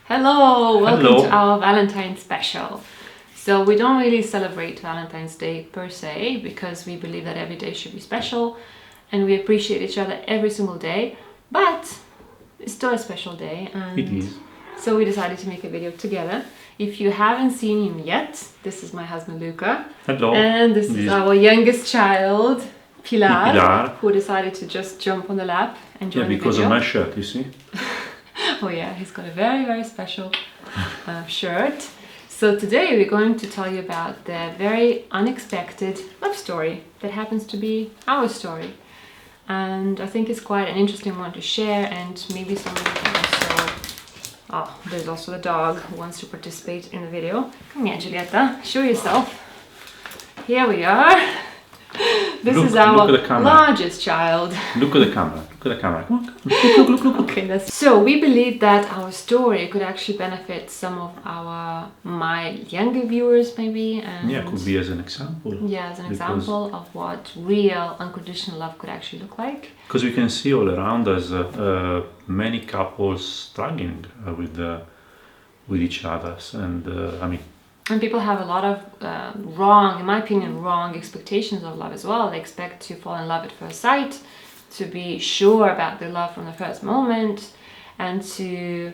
Hello, welcome Hello. to our Valentine special. So we don't really celebrate Valentine's Day per se because we believe that every day should be special and we appreciate each other every single day, but it's still a special day and It is. so we decided to make a video together. If you haven't seen him yet, this is my husband Luca. Hello. And this is our youngest child, Pilar, Pilar. who decided to just jump on the lap and join the Because video. of my shirt, you see. Oh yeah, he's got a very, very special shirt. So today we're going to tell you about the very unexpected love story that happens to be our story. And I think it's quite an interesting one to share, and maybe somebody can also... Oh, there's also the dog who wants to participate in the video. Come here, Giulietta, show yourself. Here we are. This is our look at the camera. largest child. Look at the camera. Look at the camera. Come on. Look. Okay, so we believe that our story could actually benefit some of my younger viewers maybe, and Yeah, could be as an example. yeah, as an example of what real unconditional love could actually look like. Because we can see all around us many couples struggling with each other, and And people have a lot of wrong, in my opinion, wrong expectations of love as well. They expect to fall in love at first sight, to be sure about their love from the first moment, and to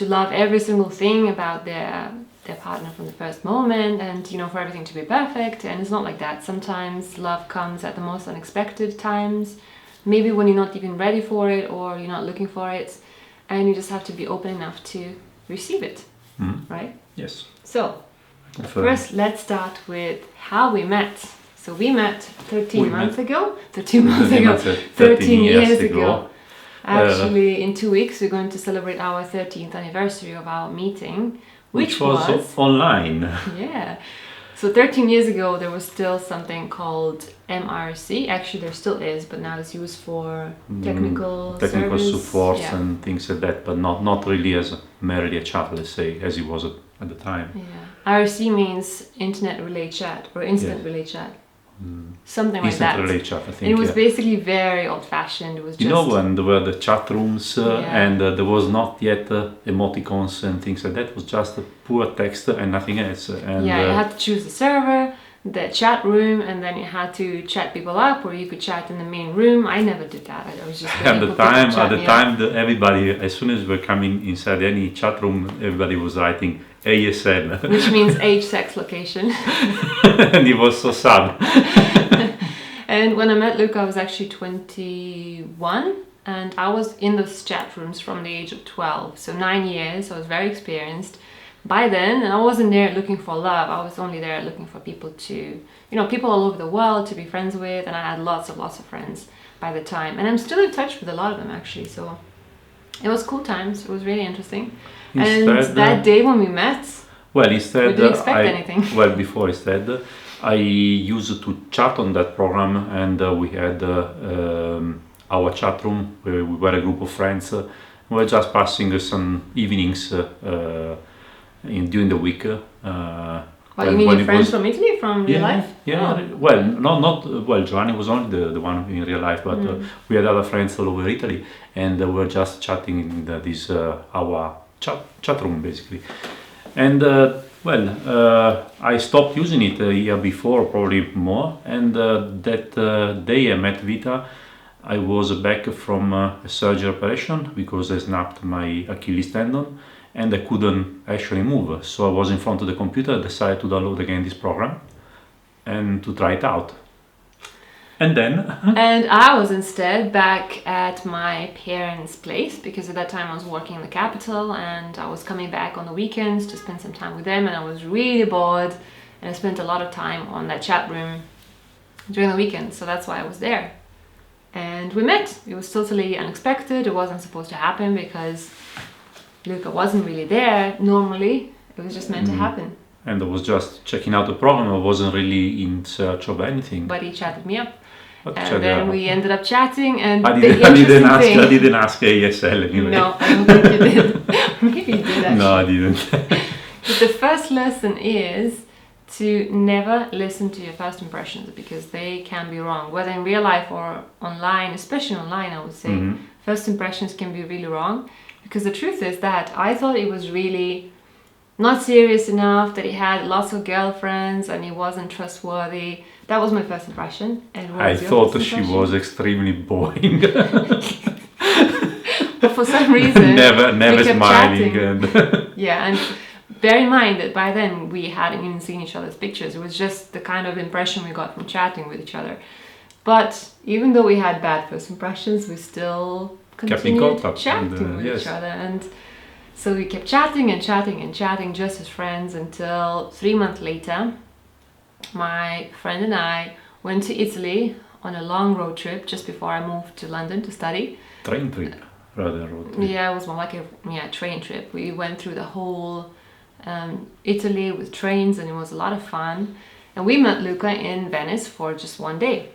love every single thing about their partner from the first moment, and for everything to be perfect. And it's not like that. Sometimes love comes at the most unexpected times, maybe when you're not even ready for it or you're not looking for it, and you just have to be open enough to receive it, right? yes. So first, let's start with how we met. So we met 13 months ago. 13 years ago. Actually, in 2 weeks, we're going to celebrate our 13th anniversary of our meeting, which was online. Yeah. So 13 years ago, there was still something called MRC. Actually, there still is, but now it's used for technical service. support and things like that, but not really as merely a chat, let's say, as it was at the time. Yeah. IRC means Internet Relay Chat or Instant Relay Chat. Something like that. Instant Relay Chat, I think. And it was basically very old-fashioned. It was just... when there were the chat rooms and there was not yet emoticons and things like that. It was just a pure text and nothing else. And, you had to choose the server, the chat room, and then you had to chat people up, or you could chat in the main room. I never did that. I was just at the time, everybody, as soon as we were coming inside any chat room, everybody was writing ASL, which means age, sex, location. And it was so sad. And when I met Luca, I was actually 21, and I was in those chat rooms from the age of 12, so 9 years. I was very experienced by then, and I wasn't there looking for love. I was only there looking for people to, people all over the world to be friends with, and I had lots of friends by the time, and I'm still in touch with a lot of them actually. So it was cool times. It was really interesting. And that day when we met, we didn't expect anything. I used to chat on that program, and we had our chat room where we were a group of friends. We were just passing some evenings during the week. You mean your friends from Italy, from real life? Yeah. Oh. Well, Giovanni was only the one in real life, but we had other friends all over Italy, and we were just chatting in our chat room basically. And I stopped using it a year before, probably more, and that day I met Vita. I was back from a surgery operation because I snapped my Achilles tendon and I couldn't actually move. So I was in front of the computer, I decided to download again this program and to try it out. And then? And I was instead back at my parents' place because at that time I was working in the capital and I was coming back on the weekends to spend some time with them, and I was really bored and I spent a lot of time on that chat room during the weekend, so that's why I was there. And we met. It was totally unexpected. It wasn't supposed to happen because Luca wasn't really there normally. It was just meant to happen. And I was just checking out the program. I wasn't really in search of anything. But he chatted me up. And then we ended up chatting, and I didn't ask ASL anyway. No, I don't think you did. Maybe you did actually. No, I didn't. But the first lesson is to never listen to your first impressions because they can be wrong, whether in real life or online, especially online, I would say. First impressions can be really wrong Because the truth is that I thought he was really not serious enough, that he had lots of girlfriends and he wasn't trustworthy. That was my first impression. And what I was your thought first she impression? was extremely boring. But for some reason, never we kept smiling. chatting. And Yeah, and bear in mind that by then we hadn't even seen each other's pictures. It was just the kind of impression we got from chatting with each other. But even though we had bad first impressions, we still Kept in continued contact chatting and, with yes. each other. And so we kept chatting and chatting and chatting just as friends until 3 months later, my friend and I went to Italy on a long road trip just before I moved to London to study. train trip, rather road trip. Yeah, it was more like a train trip. We went through the whole Italy with trains, and it was a lot of fun. And we met Luca in Venice for just one day.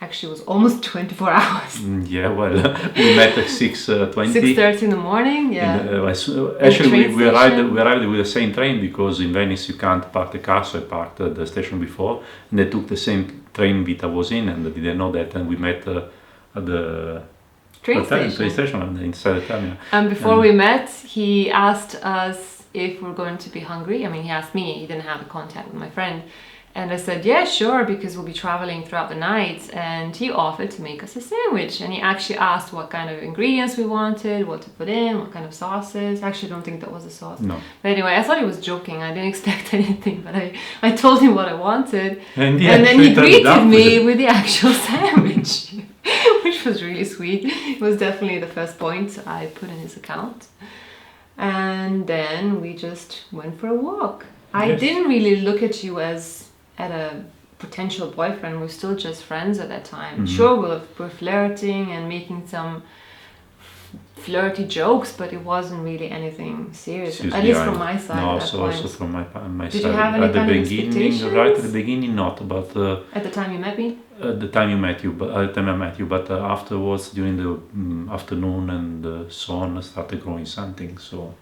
Actually, it was almost 24 hours. Yeah, well, we met at 6:20. 6:30 in the morning. Yeah. Actually, train we arrived station. with the same train because in Venice you can't park the car, so I parked at the station before, and they took the same train Vita was in, and they didn't know that, and we met at the Train train station. station inside the terminal. And before we met, he asked us if we're going to be hungry. I mean, he asked me. He didn't have a contact with my friend. And I said, yeah, sure, because we'll be traveling throughout the night. And he offered to make us a sandwich. And he actually asked what kind of ingredients we wanted, what to put in, what kind of sauces. Actually, I don't think that was a sauce. No. But anyway, I thought he was joking. I didn't expect anything, but I told him what I wanted. And then he greeted up me with the actual sandwich, which was really sweet. It was definitely the first point I put in his account. And then we just went for a walk. I Yes. didn't really look at you as at a potential boyfriend. We're still just friends at that time. Sure, we're flirting and making some flirty jokes, but it wasn't really anything serious. Seriously, At least from my side No, at that so point. also from my Did side. you have any at the kind of beginning, expectations? right at the beginning, not, but At the time you met me? at the time I met you, but afterwards during the afternoon and so on, I started growing something. So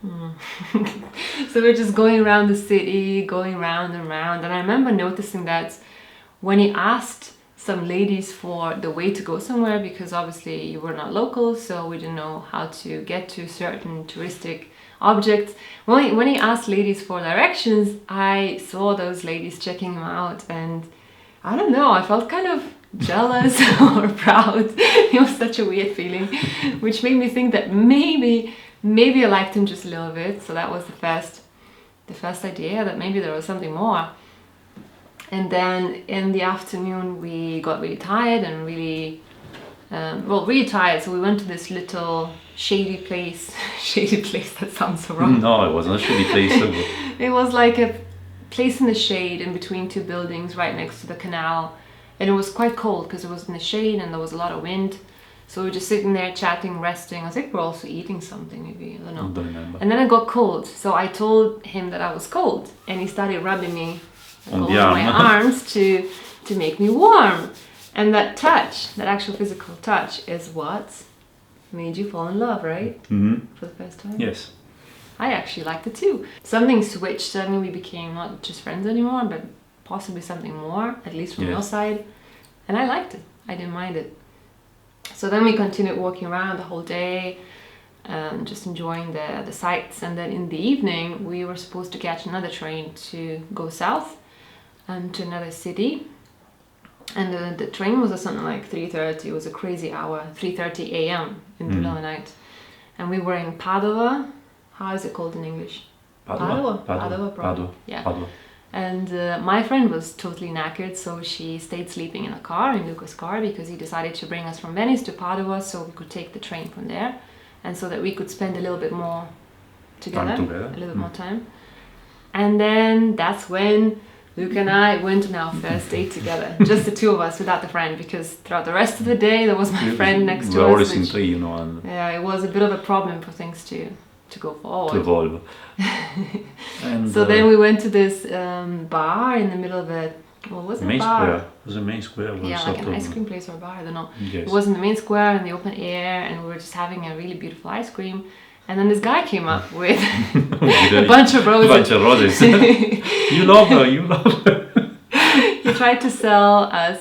So we're just going around the city, going round and round. And I remember noticing that when he asked some ladies for the way to go somewhere, because obviously you were not local, so we didn't know how to get to certain touristic objects. When he asked ladies for directions, I saw those ladies checking him out, and I don't know, I felt kind of jealous or proud. It was such a weird feeling, which made me think that maybe I liked him just a little bit. So that was the first idea, that maybe there was something more. And then in the afternoon we got really tired and really tired. So we went to this little shady place. Shady place, that sounds so wrong. no, it wasn't a shitty place. It was like a place in the shade in between two buildings right next to the canal. And it was quite cold because it was in the shade and there was a lot of wind. So we were just sitting there chatting, resting. I think we're also eating something, maybe, I don't know. I don't remember. And then I got cold. So I told him that I was cold. And he started rubbing me On all the over arm. my arms to make me warm. And that touch, that actual physical touch, is what made you fall in love, right? Mm-hmm. For the first time? Yes. I actually liked it too. Something switched. Suddenly we became not just friends anymore, but possibly something more, at least from your side. And I liked it. I didn't mind it. So then we continued walking around the whole day, just enjoying the sights. And then in the evening, we were supposed to catch another train to go south to another city. And the train was at something like 3:30. It was a crazy hour, 3:30 a.m. in the middle of the night. And we were in Padova. How is it called in English? Padova, probably. Padua. Yeah. Padua. And my friend was totally knackered, so she stayed sleeping in a car, in Luca's car, because he decided to bring us from Venice to Padua so we could take the train from there, and so that we could spend a little bit more together. A little bit more time. And then that's when Luca and I went on our first date together, just the two of us, without the friend, because throughout the rest of the day there was my friend next to us. We were always in three, and yeah, it was a bit of a problem for things to go forward. to evolve. And So then we went to this bar in the middle of a, well, was it a main bar? square. It was a main square. Yeah, like an ice cream place or a bar, I don't know. Yes. It was in the main square in the open air, and we were just having a really beautiful ice cream. And then this guy came up with a bunch of roses. You love her, you love her. He tried to sell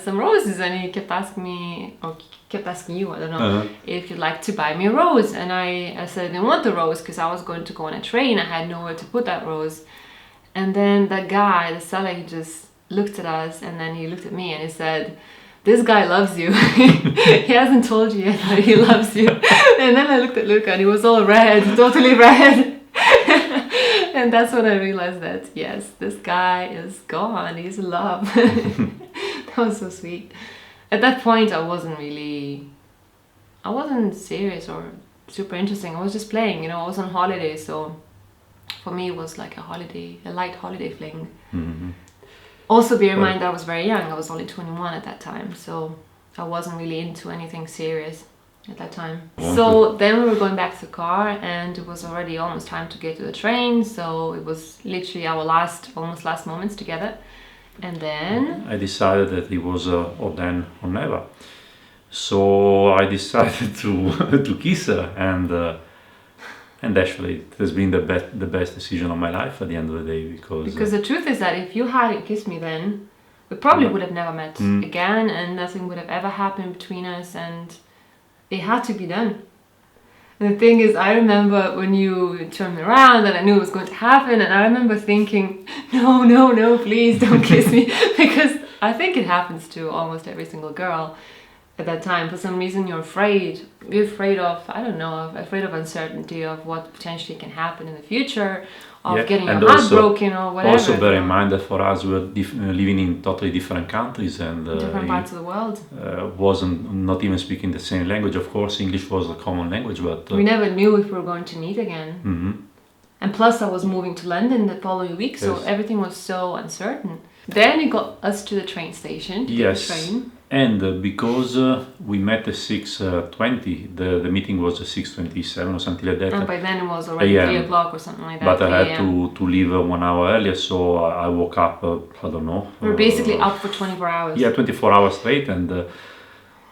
some roses, and he kept asking me, or kept asking you, I don't know, if you'd like to buy me a rose. And I said I didn't want the rose because I was going to go on a train. I had nowhere to put that rose. And then that guy, the seller, he just looked at us, and then he looked at me and he said, this guy loves you. He hasn't told you yet, but he loves you. And then I looked at Luca and he was all red, totally red. And that's when I realized that, yes, this guy is gone. He's in love. That was so sweet. At that point, I wasn't serious or super interesting. I was just playing, I was on holiday. So for me, it was like a light holiday fling. Mm-hmm. Also, bear in mind, I was very young. I was only 21 at that time. So I wasn't really into anything serious at that time. So then we were going back to the car, and it was already almost time to get to the train. So it was literally our almost last moments together. And then I decided that it was or then or never. So I decided to kiss her, and actually it has been the best decision of my life at the end of the day, because the truth is that if you hadn't kissed me then, we probably would have never met again, and nothing would have ever happened between us, and it had to be done. And the thing is, I remember when you turned me around and I knew it was going to happen, and I remember thinking, no, please don't kiss me, because I think it happens to almost every single girl at that time. For some reason, you're afraid of, I don't know, afraid of uncertainty of what potentially can happen in the future, of getting your heart broken or whatever. Also bear in mind that for us, we were living in totally different countries and different parts of the world. Wasn't not even speaking the same language. Of course, English was a common language, but we never knew if we were going to meet again. Mm-hmm. And plus, I was moving to London the following week, so everything was so uncertain. Then it got us to the train station to get the train. And because we met at 6:20, the meeting was at 6:27 or something like that. And by then it was already 3 o'clock or something like that. But I had to leave 1 hour earlier, so I woke up, I don't know. We were basically up for 24 hours. Yeah, 24 hours straight. And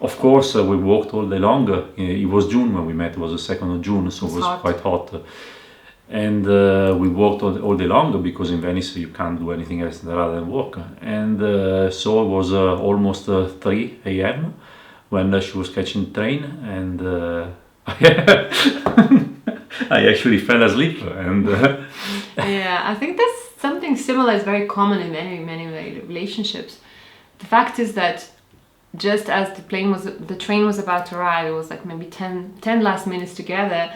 of course, we walked all day long. It was June when we met, it was the 2nd of June, so it was quite hot. And we walked all day long, because in Venice you can't do anything else rather than walk. And so it was almost 3 a.m. when she was catching the train, and I actually fell asleep. And yeah, I think that's something similar is very common in many relationships. The fact is that just as the train was about to arrive, it was like maybe 10 last minutes together,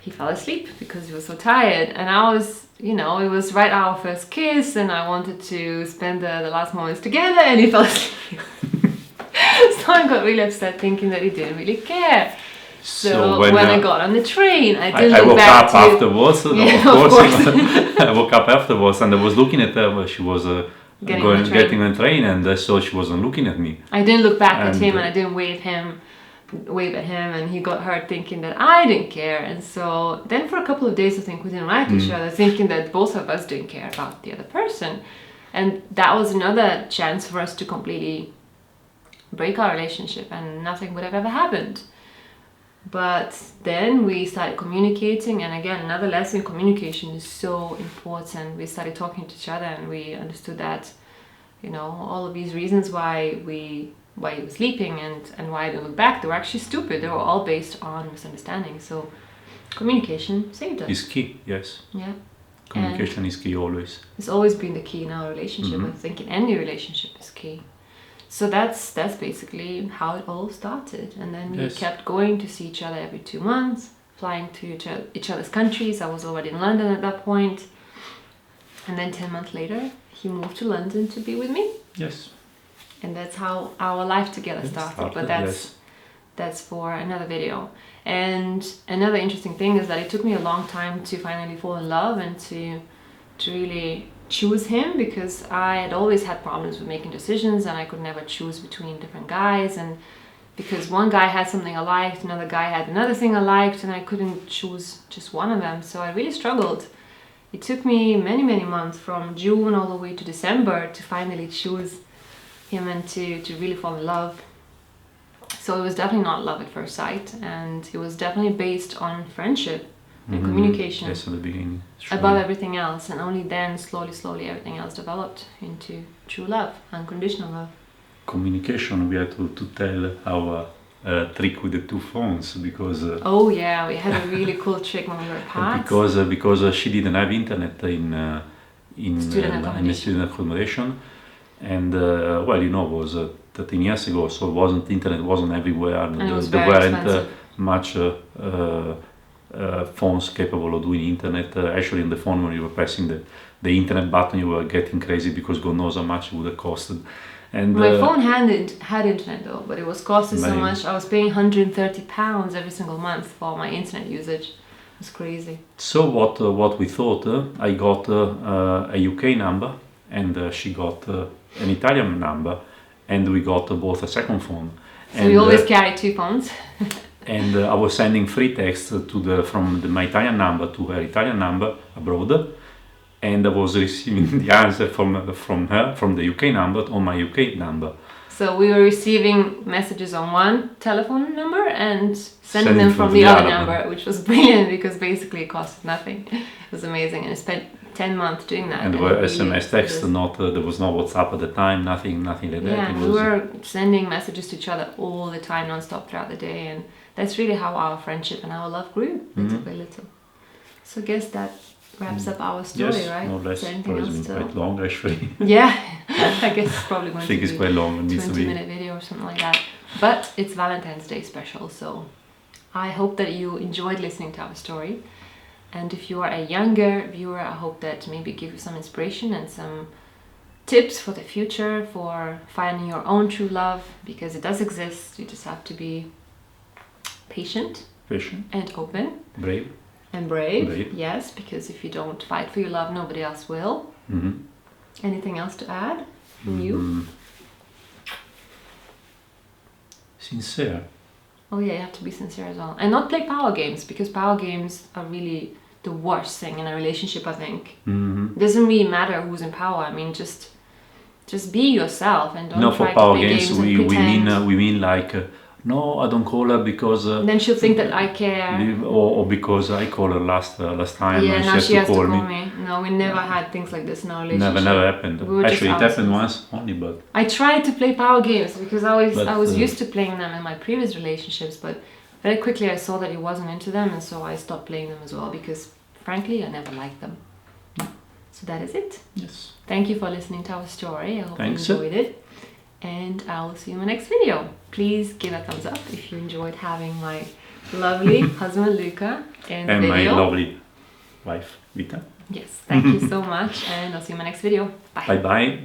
he fell asleep because he was so tired, and I was, it was right our first kiss, and I wanted to spend the last moments together, and he fell asleep. So I got really upset, thinking that he didn't really care. So when I got on the train, I didn't look back to... I woke up afterwards, of course. I woke up afterwards, and I was looking at her while she was getting on the train, and so she wasn't looking at me. I didn't look back at him, and I didn't wave at him, and he got hurt thinking that I didn't care. And so then for a couple of days, I think we didn't write each other, thinking that both of us didn't care about the other person. And that was another chance for us to completely break our relationship, and nothing would have ever happened. But then we started communicating, and again, another lesson, communication is so important. We started talking to each other, and we understood that, all of these reasons why he was sleeping and why I didn't look back, they were actually stupid. They were all based on misunderstanding. So communication saved us. Is key, yes. Yeah. Communication is key always. It's always been the key in our relationship. I think in any relationship is key. So that's basically how it all started. And then we kept going to see each other every 2 months, flying to each other's countries. I was already in London at that point. And then 10 months later, he moved to London to be with me. Yes. And that's how our life together started. But that's for another video. And another interesting thing is that it took me a long time to finally fall in love and to really choose him, because I had always had problems with making decisions, and I could never choose between different guys, and because one guy had something I liked, another guy had another thing I liked, and I couldn't choose just one of them. So I really struggled. It took me many months, from June all the way to December, to finally choose him and to really fall in love. So it was definitely not love at first sight, and it was definitely based on friendship and communication. Yes, at the beginning. Sure. Above everything else, and only then slowly everything else developed into true love, unconditional love. Communication, we had to tell our trick with the two phones because Oh yeah, we had a really cool trick when we were apart. because she didn't have internet in the student accommodation, and well, you know, it was 13 years ago, so internet wasn't everywhere. And it was there very weren't expensive. much phones capable of doing internet. Actually, on the phone, when you were pressing the internet button, you were getting crazy because God knows how much it would have costed. And my phone had internet though, but it was costing so Many. much. I was paying £130 every single month for my internet usage. It was crazy. So what we thought, I got a UK number, and she got an Italian number, and we got both a second phone. So And we always carry two phones. and I was sending free text from my Italian number to her Italian number abroad, and I was receiving the answer from her from the UK number on my UK number. So we were receiving messages on one telephone number and sending them from the other number, which was brilliant because basically it cost nothing. It was amazing, and I spent 10 months doing that. And there were SMS texts, there was no WhatsApp at the time, nothing like that. Yeah, we were sending messages to each other all the time, non-stop throughout the day, and that's really how our friendship and our love grew, little by little. So I guess that wraps up our story, yes, right? More or less. Is there anything Probably else been to... quite long, actually. Yeah, I guess it's probably going I think to it's be quite long. It a needs to be 20-minute video or something like that. But it's Valentine's Day special, so I hope that you enjoyed listening to our story. And if you are a younger viewer, I hope that maybe give you some inspiration and some tips for the future, for finding your own true love, because it does exist. You just have to be patient and open. Brave. And brave, yes, because if you don't fight for your love, nobody else will. Anything else to add from you? Sincere. Oh yeah, you have to be sincere as well. And not play power games, because power games are really the worst thing in a relationship, I think. It doesn't really matter who's in power. I mean, just be yourself and don't No, try for power to play games, games we and pretend. mean like, no, I don't call her because... then she'll think that I care. Or because I called her last time Yeah, and now she has to call me. me. No, we never had things like this in our relationship. Never happened. We were Actually, it just happened ourselves. once only, but... I tried to play power games because I was But, used to playing them in my previous relationships, but very quickly I saw that he wasn't into them, and so I stopped playing them as well because, frankly, I never liked them. So that is it. Yes. Thank you for listening to our story. I hope Thanks. you enjoyed it. And I will see you in my next video. Please give a thumbs up if you enjoyed having my lovely husband Luca in the And video. my lovely wife, Vita. Yes, thank you so much, and I'll see you in my next video. Bye. Bye-bye.